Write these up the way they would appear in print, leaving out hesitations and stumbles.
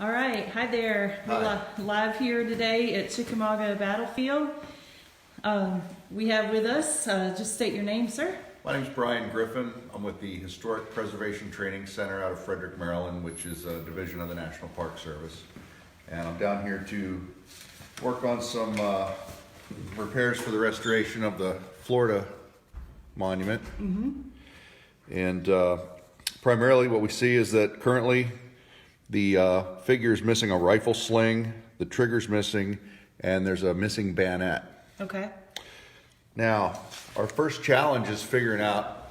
All right, hi there. Hi. We're live here today at Chickamauga Battlefield. We have with us, just state your name, sir. My name is Brian Griffin. I'm with the Historic Preservation Training Center out of Frederick, Maryland, which is a division of the National Park Service. And I'm down here to work on some repairs for the restoration of the Florida monument. And primarily what we see is that currently the figure is missing a rifle sling, the trigger's missing, and there's a missing bayonet. Okay. Now, our first challenge is figuring out,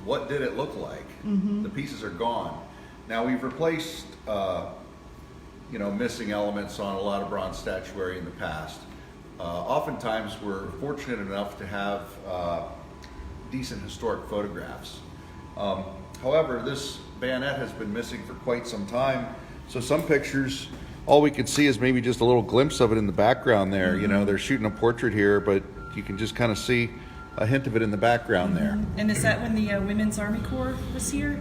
what did it look like? The pieces are gone. Now, we've replaced, missing elements on a lot of bronze statuary in the past. Oftentimes, we're fortunate enough to have decent historic photographs. However, this bayonet has been missing for quite some time. So some pictures, all we could see is maybe just a little glimpse of it in the background there. They're shooting a portrait here, but you can just kind of see a hint of it in the background there. And is that when the Women's Army Corps was here?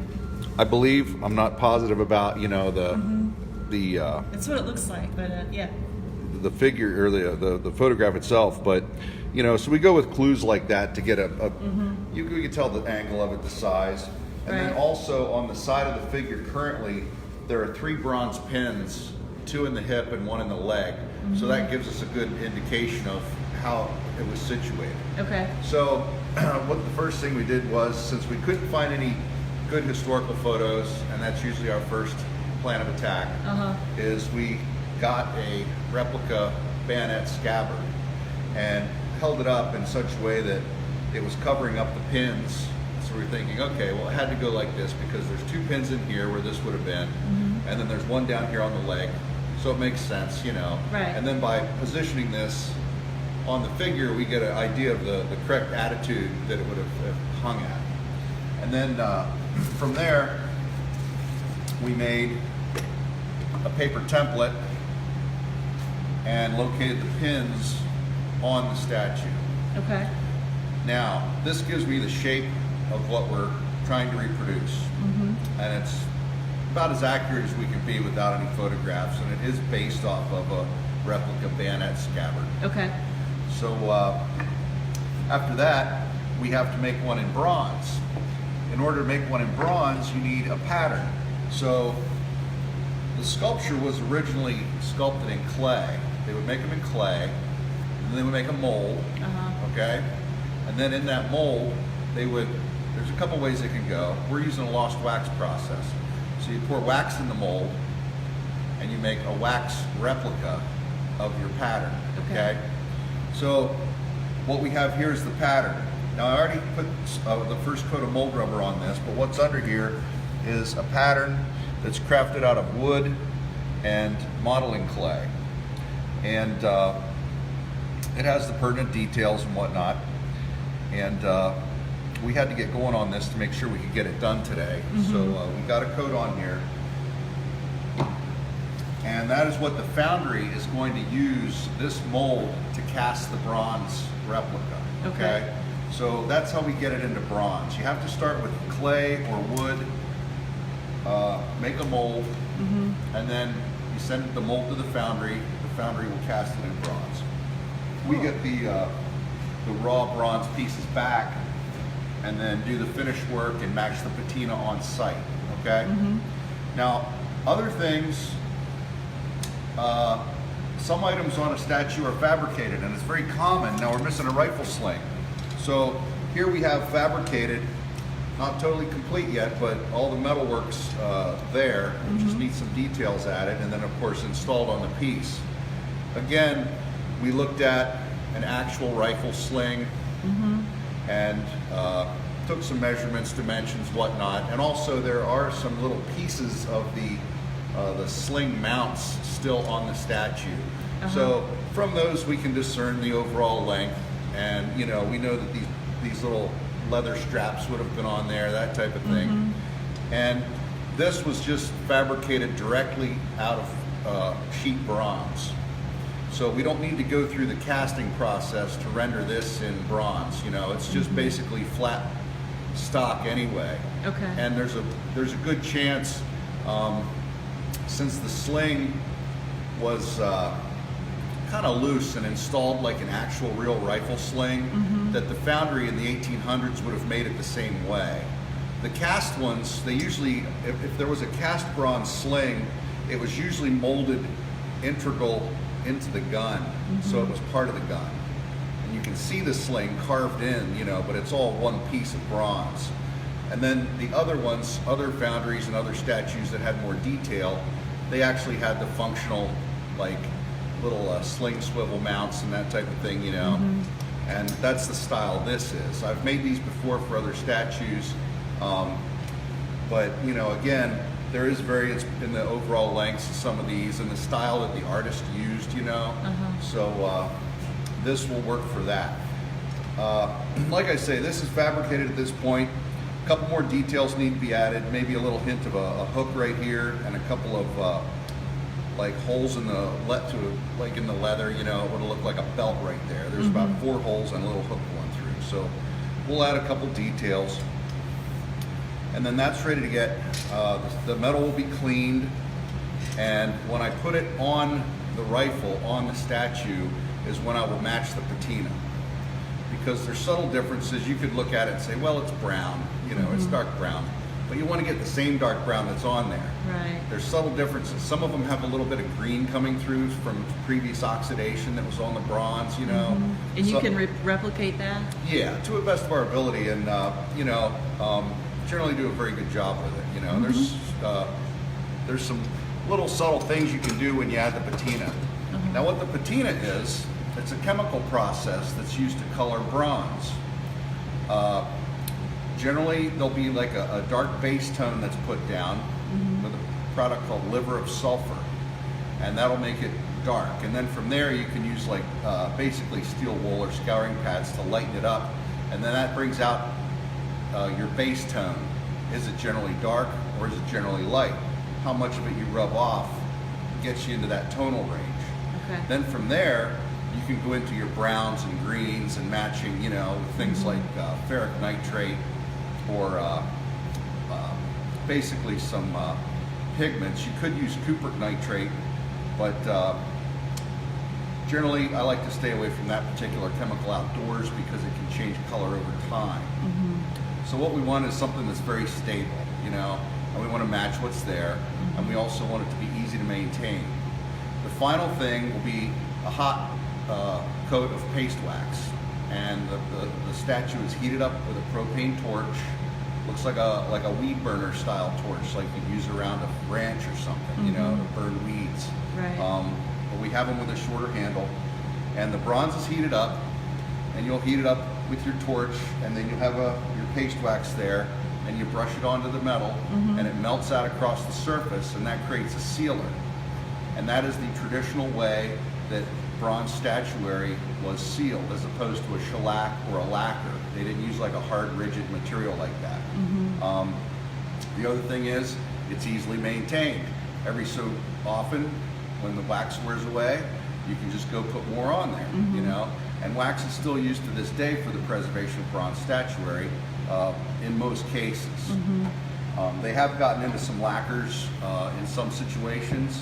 I believe, I'm not positive about, the That's what it looks like, but yeah. the figure or the photograph itself, but so we go with clues like that to get you can tell the angle of it, the size. And then also on the side of the figure currently, there are 3 bronze pins, 2 in the hip and 1 in the leg. So that gives us a good indication of how it was situated. Okay. So what the first thing we did was, since we couldn't find any good historical photos, and that's usually our first plan of attack, is we got a replica bayonet scabbard and held it up in such a way that it was covering up the pins. So we're thinking, okay, well, it had to go like this because there's 2 pins in here where this would have been, and then there's 1 down here on the leg. So it makes sense, Right. And then by positioning this on the figure, we get an idea of the correct attitude that it would have hung at. And then from there, we made a paper template and located the pins on the statue. Okay. Now, this gives me the shape of what we're trying to reproduce. And it's about as accurate as we can be without any photographs, and it is based off of a replica bayonet scabbard. Okay. So after that, we have to make one in bronze. In order to make one in bronze, you need a pattern. So the sculpture was originally sculpted in clay. They would make them in clay, and then they would make a mold, okay? And then in that mold, there's a couple ways it can go. We're using a lost wax process. So you pour wax in the mold, and you make a wax replica of your pattern, okay? So what we have here is the pattern. Now I already put the first coat of mold rubber on this, but what's under here is a pattern that's crafted out of wood and modeling clay. And it has the pertinent details and whatnot. And we had to get going on this to make sure we could get it done today. So we got a coat on here. And that is what the foundry is going to use this mold to cast the bronze replica. Okay? So that's how we get it into bronze. You have to start with clay or wood, make a mold, and then you send the mold to the foundry. The foundry will cast it in bronze. We get the raw bronze pieces back and then do the finished work and match the patina on site, okay? Now, other things, some items on a statue are fabricated, and it's very common. Now we're missing a rifle sling. So here we have fabricated, not totally complete yet, but all the metalwork's there. We just need some details added, and then of course installed on the piece. Again, we looked at an actual rifle sling and took some measurements, dimensions, whatnot, and also there are some little pieces of the sling mounts still on the statue. So from those we can discern the overall length, and we know that these little leather straps would have been on there, that type of thing. And this was just fabricated directly out of sheet bronze. So we don't need to go through the casting process to render this in bronze. It's just basically flat stock anyway. Okay. And there's a good chance since the sling was kind of loose and installed like an actual real rifle sling, that the foundry in the 1800s would have made it the same way. The cast ones, they usually, if there was a cast bronze sling, it was usually molded integral into the gun, so it was part of the gun. And you can see the sling carved in, you know, but it's all one piece of bronze. And then the other ones, other foundries and other statues that had more detail, they actually had the functional, like, little sling swivel mounts and that type of thing, you know. And that's the style this is. I've made these before for other statues, but, you know, again, there is variance in the overall lengths of some of these and the style that the artist used, you know. So this will work for that. Like I say, this is fabricated at this point. A couple more details need to be added, maybe a little hint of a hook right here and a couple of like holes in the like in the leather, you know, it'll look like a belt right there. There's about 4 holes and a little hook going through. So we'll add a couple details. And then that's ready to get, the metal will be cleaned, and when I put it on the rifle, on the statue, is when I will match the patina. Because there's subtle differences. You could look at it and say, well, it's brown, you know, it's dark brown. But you want to get the same dark brown that's on there. Right. There's subtle differences. Some of them have a little bit of green coming through from previous oxidation that was on the bronze, you know. And you can replicate that? Yeah, to the best of our ability, and you know, generally do a very good job with it. You know, there's some little subtle things you can do when you add the patina. Now, what the patina is, it's a chemical process that's used to color bronze. Generally, there'll be like a dark base tone that's put down with a product called liver of sulfur, and that'll make it dark. And then from there, you can use like basically steel wool or scouring pads to lighten it up, and then that brings out your base tone. Is it generally dark or is it generally light? How much of it you rub off gets you into that tonal range. Okay. Then from there, you can go into your browns and greens and matching, you know, with things like ferric nitrate or basically some pigments. You could use cupric nitrate, but generally I like to stay away from that particular chemical outdoors because it can change color over time. So what we want is something that's very stable, you know, and we want to match what's there, and we also want it to be easy to maintain. The final thing will be a hot coat of paste wax, and the statue is heated up with a propane torch. Looks like a weed burner style torch, like you'd use around a ranch or something, you know, to burn weeds. Right. But we have them with a shorter handle, and the bronze is heated up, and you'll heat it up with your torch, and then you'll have your paste wax there, and you brush it onto the metal, and it melts out across the surface, and that creates a sealer. And that is the traditional way that bronze statuary was sealed, as opposed to a shellac or a lacquer. They didn't use like a hard, rigid material like that. The other thing is, it's easily maintained. Every so often, when the wax wears away, you can just go put more on there, you know? And wax is still used to this day for the preservation of bronze statuary in most cases. They have gotten into some lacquers in some situations,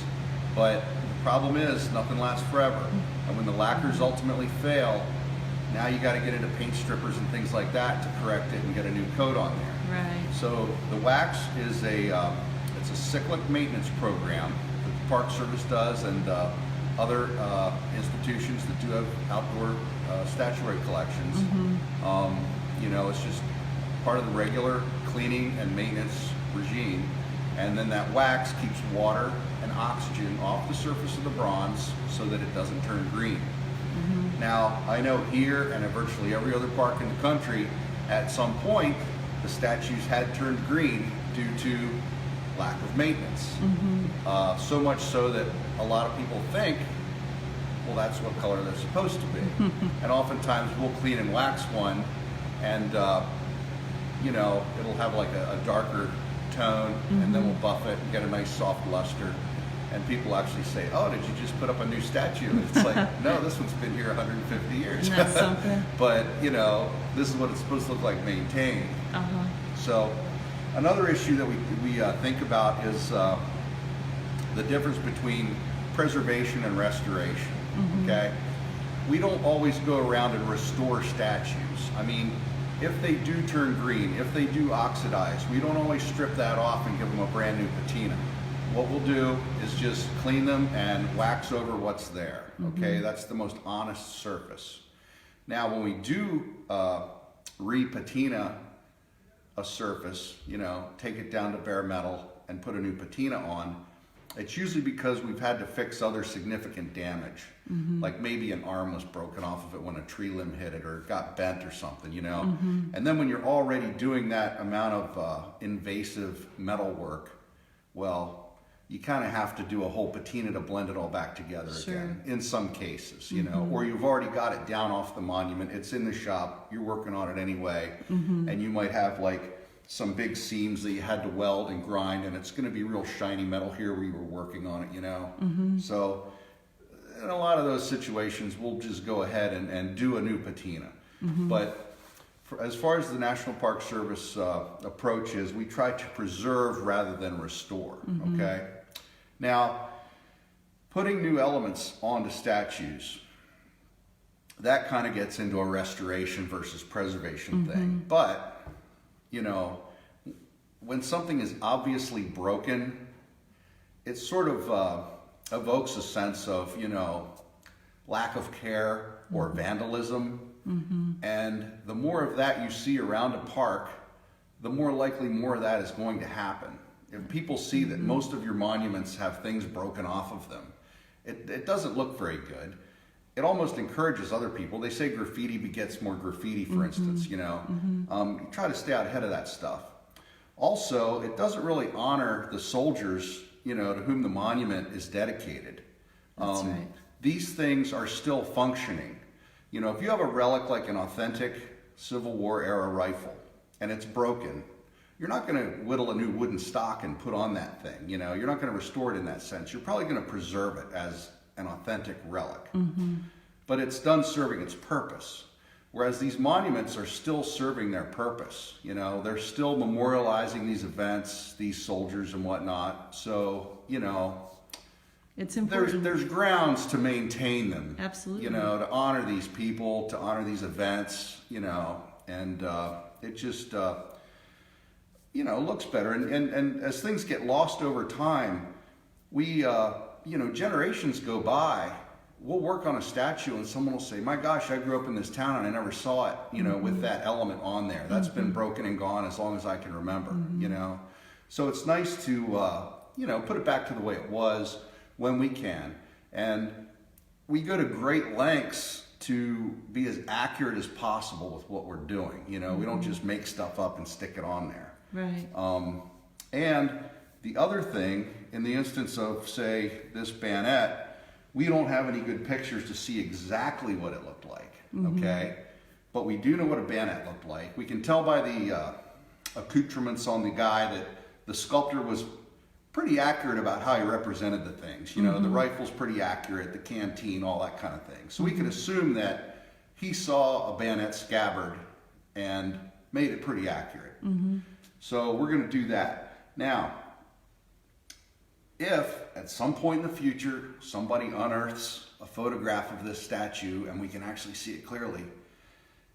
but the problem is nothing lasts forever. And when the lacquers ultimately fail, now you got to get into paint strippers and things like that to correct it and get a new coat on there. Right. So the wax is it's a cyclic maintenance program that the Park Service does, and other institutions that do have outdoor statuary collections. You know, it's just part of the regular cleaning and maintenance regime. And then that wax keeps water and oxygen off the surface of the bronze so that it doesn't turn green. Now, I know here and at virtually every other park in the country, at some point, the statues had turned green due to lack of maintenance. So much so that a lot of people think, well, that's what color they're supposed to be. And oftentimes we'll clean and wax one, and you know, it'll have like a darker tone, and then we'll buff it and get a nice soft luster. And people actually say, oh, did you just put up a new statue? And it's like, no, this one's been here 150 years. Isn't that something? But, you know, this is what it's supposed to look like maintained. So another issue that we think about is the the difference between preservation and restoration, okay? We don't always go around and restore statues. I mean, if they do turn green, if they do oxidize, we don't always strip that off and give them a brand new patina. What we'll do is just clean them and wax over what's there, okay? That's the most honest surface. Now, when we do re-patina a surface, you know, take it down to bare metal and put a new patina on, it's usually because we've had to fix other significant damage. Like maybe an arm was broken off of it when a tree limb hit it, or it got bent or something, you know? And then when you're already doing that amount of invasive metal work, well, you kind of have to do a whole patina to blend it all back together again, in some cases, you know, or you've already got it down off the monument, it's in the shop, you're working on it anyway, and you might have like some big seams that you had to weld and grind, and it's going to be real shiny metal here where you were working on it, you know. So in a lot of those situations, we'll just go ahead and do a new patina. But as far as the National Park Service approach is, we try to preserve rather than restore, okay? Now, putting new elements onto statues, that kind of gets into a restoration versus preservation thing. But, you know, when something is obviously broken, it sort of evokes a sense of, you know, lack of care or vandalism. And the more of that you see around a park, the more likely more of that is going to happen. If people see that most of your monuments have things broken off of them, it doesn't look very good. It almost encourages other people. They say graffiti begets more graffiti, for instance, you know. You try to stay out ahead of that stuff. Also, it doesn't really honor the soldiers, you know, to whom the monument is dedicated. That's right. These things are still functioning. You know, if you have a relic like an authentic Civil War era rifle and it's broken, you're not going to whittle a new wooden stock and put on that thing. You know, you're not going to restore it in that sense. You're probably going to preserve it as an authentic relic. But it's done serving its purpose. Whereas these monuments are still serving their purpose. You know, they're still memorializing these events, these soldiers and whatnot. So, you know, it's important. There's grounds to maintain them. Absolutely. You know, to honor these people, to honor these events, you know, and it just, you know, looks better. And as things get lost over time, we, you know, generations go by, we'll work on a statue and someone will say, my gosh, I grew up in this town and I never saw it, you know, with that element on there. That's been broken and gone as long as I can remember, you know. So it's nice to, you know, put it back to the way it was when we can. And we go to great lengths to be as accurate as possible with what we're doing. You know, we don't just make stuff up and stick it on there. Right. And the other thing, in the instance of, say, this bayonet, we don't have any good pictures to see exactly what it looked like, okay? But we do know what a bayonet looked like. We can tell by the accoutrements on the guy that the sculptor was pretty accurate about how he represented the things. You know, the rifle's pretty accurate, the canteen, all that kind of thing. So we can assume that he saw a bayonet scabbard and made it pretty accurate. So we're going to do that. Now, if at some point in the future somebody unearths a photograph of this statue and we can actually see it clearly,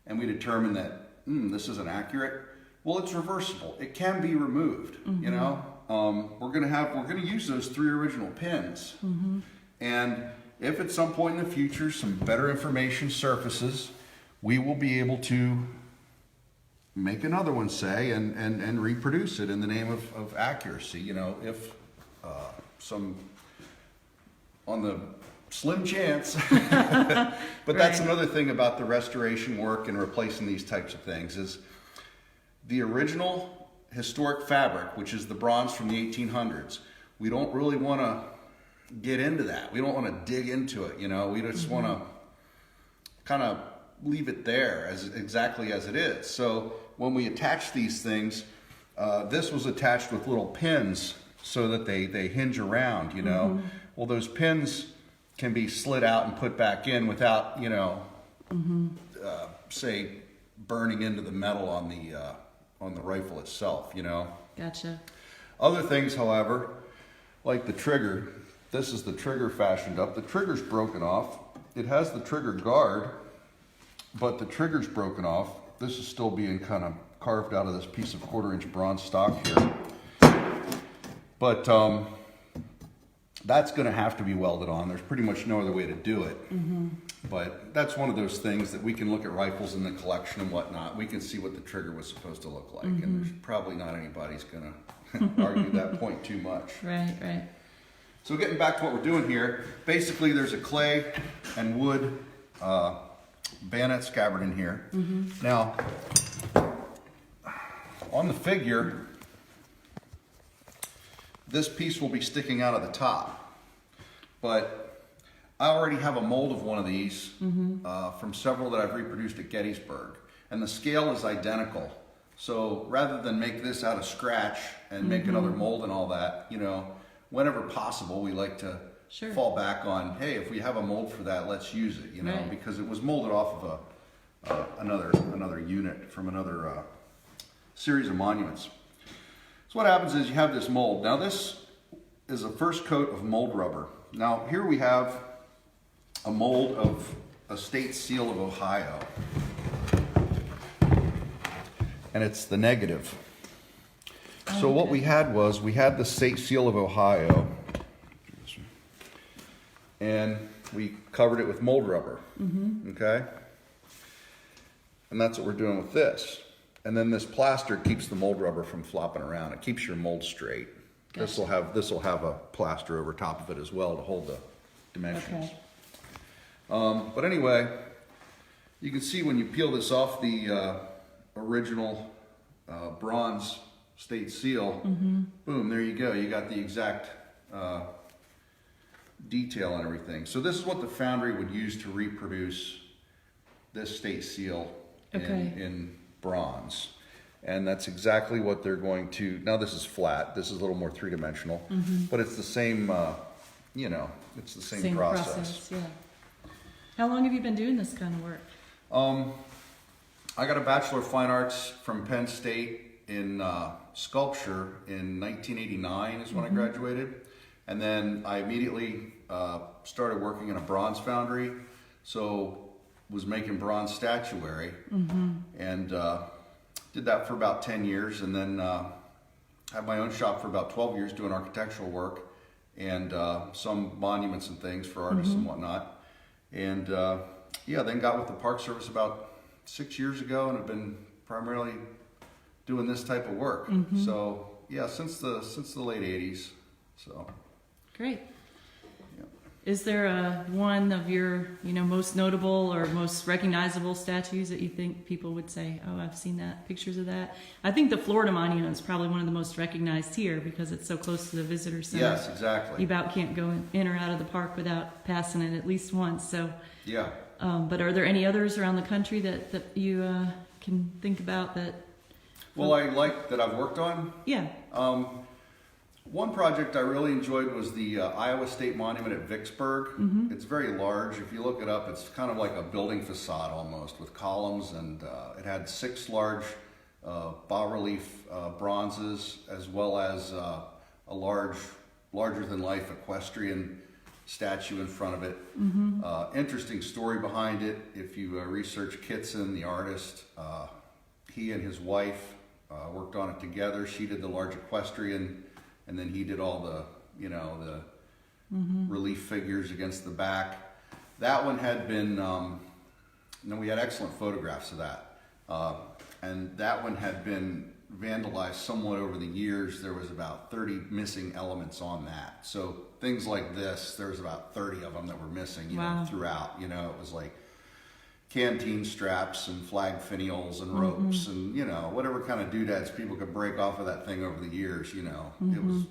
and we determine that this isn't accurate, well, it's reversible. It can be removed. You know, we're going to use those 3 original pins, and if at some point in the future some better information surfaces, we will be able to make another one, say, and reproduce it in the name of accuracy. You know, if some on the slim chance. But that's another thing about the restoration work and replacing these types of things is the original historic fabric, which is the bronze from the 1800s. We don't really want to get into that. We don't want to dig into it, you know. We just want to kind of leave it there as exactly as it is. So when we attach these things, this was attached with little pins so that they hinge around, you know. Well, those pins can be slid out and put back in without, you know, say burning into the metal on the rifle itself, you know. Gotcha. Other things, however, like the trigger. This is the trigger fashioned up. The trigger's broken off. It has the trigger guard, but the trigger's broken off. This is still being kind of carved out of this piece of 1/4-inch bronze stock here. But that's going to have to be welded on. There's pretty much no other way to do it. But that's one of those things that we can look at rifles in the collection and whatnot. We can see what the trigger was supposed to look like, and there's probably not anybody's going to argue that point too much. Right, right. So getting back to what we're doing here, basically there's a clay and wood bayonet scabbard in here. Now, on the figure, this piece will be sticking out of the top, but I already have a mold of one of these from several that I've reproduced at Gettysburg, and the scale is identical. So rather than make this out of scratch and make another mold and all that, you know, whenever possible, we like to fall back on, hey, if we have a mold for that, let's use it, you know, because it was molded off of another unit from another series of monuments. So what happens is you have this mold. Now this is a first coat of mold rubber. Now here we have a mold of a state seal of Ohio. And it's the negative. So what we had was, we had the state seal of Ohio, and we covered it with mold rubber, okay? And that's what we're doing with this. And then this plaster keeps the mold rubber from flopping around. It keeps your mold straight. Gotcha. This will have a plaster over top of it as well to hold the dimensions. Okay. But anyway, you can see when you peel this off the original bronze state seal, boom, there you go. You got the exact detail and everything. So this is what the foundry would use to reproduce this state seal in bronze. And that's exactly what they're going to, now this is flat, this is a little more three-dimensional, but it's the same, you know, it's the same process. Yeah. How long have you been doing this kind of work? I got a Bachelor of Fine Arts from Penn State in sculpture in 1989 is when I graduated. And then I immediately started working in a bronze foundry. So was making bronze statuary and did that for about 10 years, and then had my own shop for about 12 years doing architectural work and some monuments and things for artists and whatnot. And yeah, then got with the Park Service about 6 years ago and have been primarily doing this type of work. So yeah, since the late 80s. So great. Is there one of your, you know, most notable or most recognizable statues that you think people would say, oh, I've seen that, pictures of that? I think the Florida Monument is probably one of the most recognized here because it's so close to the visitor center. Yes, exactly. You about can't go in or out of the park without passing it at least once. So yeah. But are there any others around the country that you can think about that? Well, I like that I've worked on. Yeah. One project I really enjoyed was the Iowa State Monument at Vicksburg. It's very large. If you look it up, it's kind of like a building facade almost with columns, and it had 6 large bas-relief bronzes as well as a larger-than-life equestrian statue in front of it. Interesting story behind it. If you research Kitson, the artist, he and his wife worked on it together. She did the large equestrian, and then he did all the, you know, the relief figures against the back. That one had been, we had excellent photographs of that. And that one had been vandalized somewhat over the years. There was about 30 missing elements on that. So things like this, there was about 30 of them that were missing, you know, throughout. You know, it was like canteen straps and flag finials and ropes and, you know, whatever kind of doodads people could break off of that thing over the years, you know.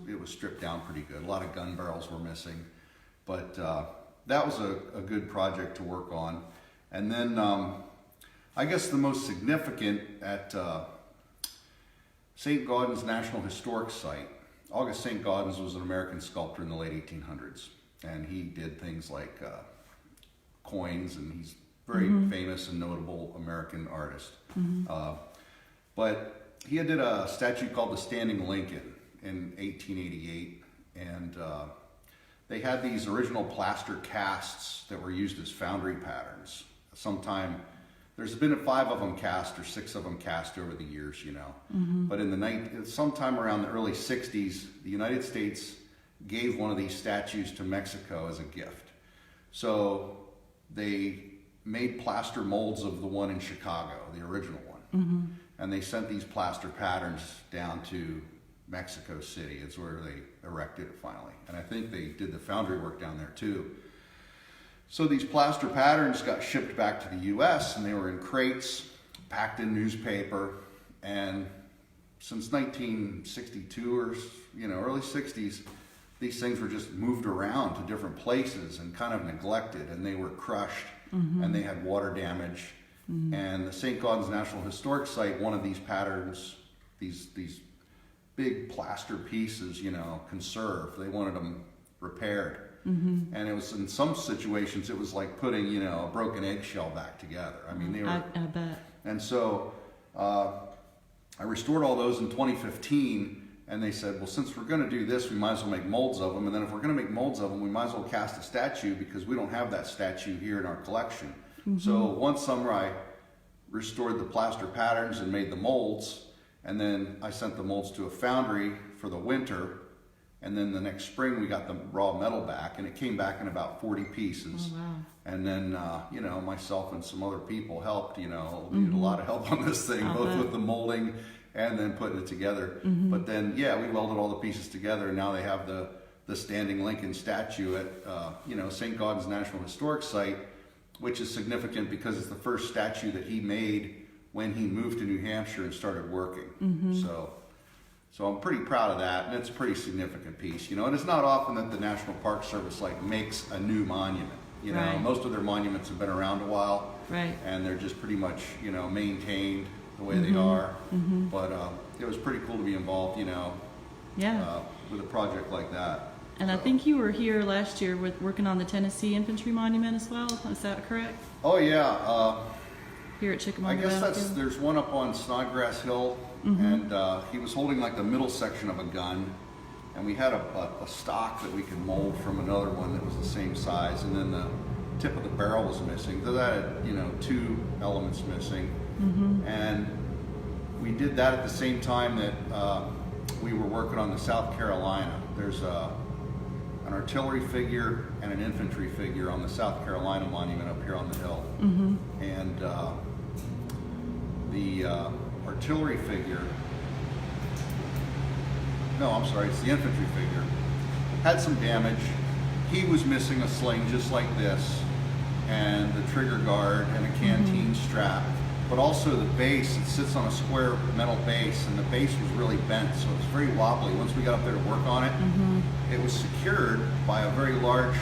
It was stripped down pretty good. A lot of gun barrels were missing. But that was a good project to work on. And then I guess the most significant at St. Gaudens National Historic Site. August St. Gaudens was an American sculptor in the late 1800s. And he did things like coins, and he's very famous and notable American artist. But he did a statue called the Standing Lincoln in 1888. and they had these original plaster casts that were used as foundry patterns. There's been 5 of them cast or 6 of them cast over the years, you know. But sometime around the early 60s, the United States gave one of these statues to Mexico as a gift. So they made plaster molds of the one in Chicago, the original one. And they sent these plaster patterns down to Mexico City. It's where they erected it finally. And I think they did the foundry work down there too. So these plaster patterns got shipped back to the US, and they were in crates, packed in newspaper. And since 1962 or early 60s, these things were just moved around to different places and kind of neglected, and they were crushed, and they had water damage. And the St. Gaudens National Historic Site wanted these patterns, these big plaster pieces, conserved. They wanted them repaired. And it was, in some situations, it was like putting, a broken eggshell back together. I mean, they were. I bet. And so I restored all those in 2015, and they said, well, since we're going to do this, we might as well make molds of them. And then if we're going to make molds of them, we might as well cast a statue, because we don't have that statue here in our collection. So one summer I restored the plaster patterns and made the molds, and then I sent the molds to a foundry for the winter. And then the next spring we got the raw metal back, and it came back in about 40 pieces. Oh, wow. And then, myself and some other people helped, needed a lot of help on this thing, both with the molding and then putting it together. But then, we welded all the pieces together, and now they have the standing Lincoln statue at, St. Gaudens National Historic Site, which is significant because it's the first statue that he made when he moved to New Hampshire and started working. So I'm pretty proud of that, and it's a pretty significant piece, and it's not often that the National Park Service makes a new monument. Right. Most of their monuments have been around a while, Right. and they're just pretty much, maintained the way they are. But it was pretty cool to be involved, with a project like that. And I think you were here last year working on the Tennessee Infantry Monument as well. Is that correct? Oh yeah. Here at Chickamauga. I guess there's one up on Snodgrass Hill, and he was holding the middle section of a gun, and we had a stock that we could mold from another one that was the same size, and then the tip of the barrel was missing. So that had 2 elements missing, and we did that at the same time that we were working on the South Carolina. There's an artillery figure and an infantry figure on the South Carolina monument up here on the hill, and the artillery figure, it's the infantry figure, had some damage. He was missing a sling just like this, and the trigger guard and a canteen strap, but also the base. It sits on a square metal base, and the base was really bent, so it was very wobbly. Once we got up there to work on it, it was secured by a very large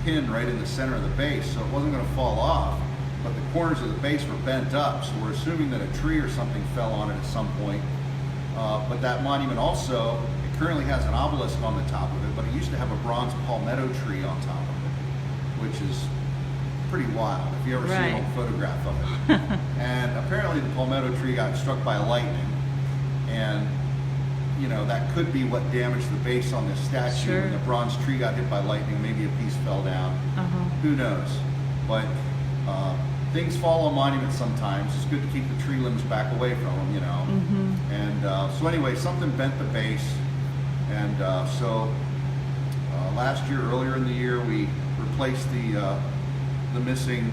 pin right in the center of the base, so it wasn't going to fall off. But the corners of the base were bent up, so we're assuming that a tree or something fell on it at some point. But that monument also, it currently has an obelisk on the top of it, but it used to have a bronze palmetto tree on top of it, which is pretty wild if you ever see an old photograph of it. And apparently the palmetto tree got struck by lightning, and that could be what damaged the base on this statue. Sure. And the bronze tree got hit by lightning, maybe a piece fell down. Who knows? But things fall on monuments sometimes. It's good to keep the tree limbs back away from them, And so anyway, something bent the base, and so last year, earlier in the year, we replaced the missing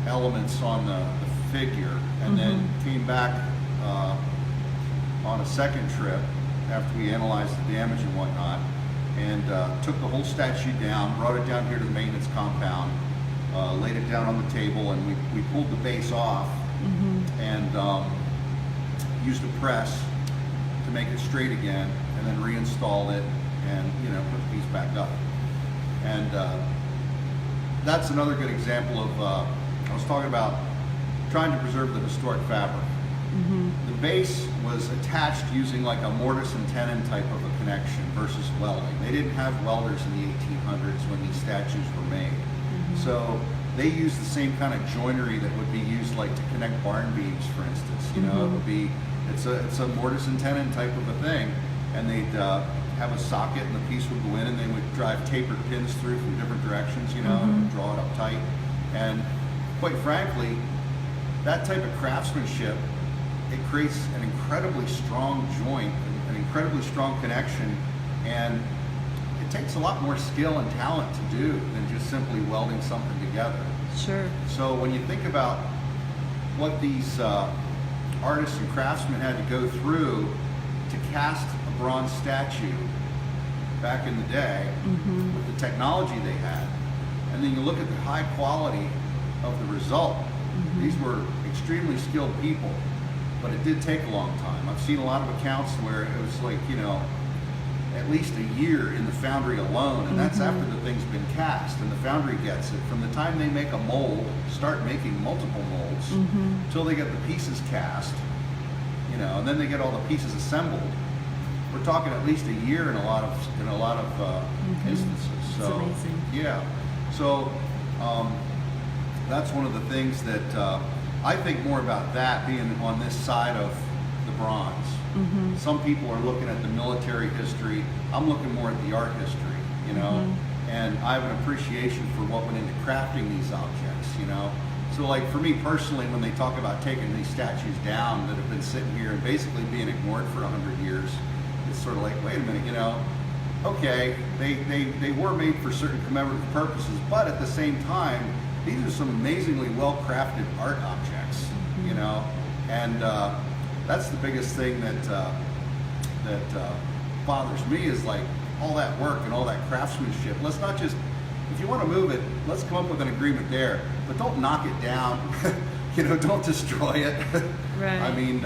elements on the figure, and then came back on a second trip after we analyzed the damage and whatnot, and took the whole statue down, brought it down here to the maintenance compound, laid it down on the table, and we pulled the base off, and used a press to make it straight again, and then reinstalled it, and put the piece back up. And that's another good example of I was talking about trying to preserve the historic fabric. The base was attached using a mortise and tenon type of a connection versus welding. They didn't have welders in the 1800s when these statues were made. So they used the same kind of joinery that would be used to connect barn beams, for instance. It would be, it's a mortise and tenon type of a thing, and they'd have a socket and the piece would go in, and they would drive tapered pins through from different directions, you know, and draw it up tight. And quite frankly, that type of craftsmanship, it creates an incredibly strong joint, an incredibly strong connection, and it takes a lot more skill and talent to do than just simply welding something together. Sure. So when you think about what these artists and craftsmen had to go through to cast a bronze statue back in the day with the technology they had, and then you look at the high quality of the result, these were extremely skilled people, but it did take a long time. I've seen a lot of accounts where it was like, you know, at least a year in the foundry alone, and that's after the thing's been cast, and the foundry gets it. From the time they make a mold, start making multiple molds, until they get the pieces cast, you know, and then they get all the pieces assembled. We're talking at least a year in a lot of instances. That's So amazing. yeah, so that's one of the things that I think more about, that being on this side of the bronze. Some people are looking at the military history. I'm looking more at the art history, you know, and I have an appreciation for what went into crafting these objects, you know. So like for me personally, when they talk about taking these statues down that have been sitting here and basically being ignored for 100 years, it's sort of like, wait a minute, you know, okay, they were made for certain commemorative purposes, but at the same time, these are some amazingly well-crafted art objects, you know, and that's the biggest thing that bothers me, is like all that work and all that craftsmanship. Let's not just, if you want to move it, let's come up with an agreement there, but don't knock it down. You know, don't destroy it. Right. I mean,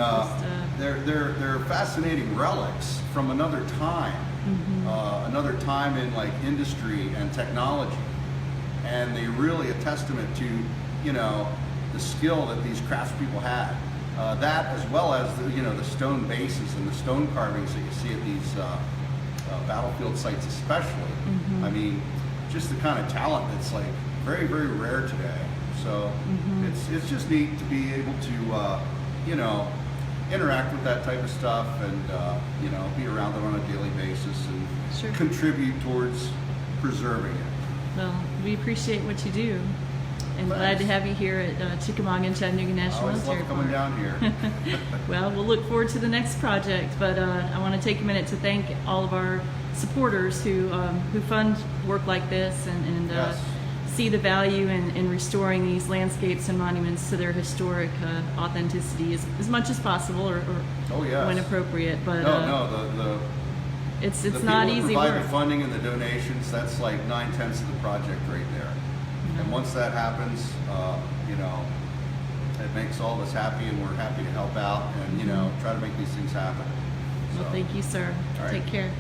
they're fascinating relics from another time, another time in like industry and technology, and they really a testament to, you know, the skill that these craftspeople had. That, as well as the, you know, the stone bases and the stone carvings that you see at these battlefield sites, especially. I mean, just the kind of talent that's like very, very rare today. So it's just neat to be able to you know, interact with that type of stuff, and you know, be around it on a daily basis and contribute towards preserving it. Well, we appreciate what you do, and glad to have you here at Chickamauga and Chattanooga National Military Park. I always love coming down here. Well, we'll look forward to the next project, but I want to take a minute to thank all of our supporters who fund work like this, and Yes. see the value in restoring these landscapes and monuments to their historic authenticity as much as possible, or Oh, yes. when appropriate. But it's the not people who easy provide work. the funding and the donations, that's like 9/10 of the project right there. And once that happens, you know, it makes all of us happy, and we're happy to help out and, you know, try to make these things happen. Well, So, thank you, sir. all right. Take care.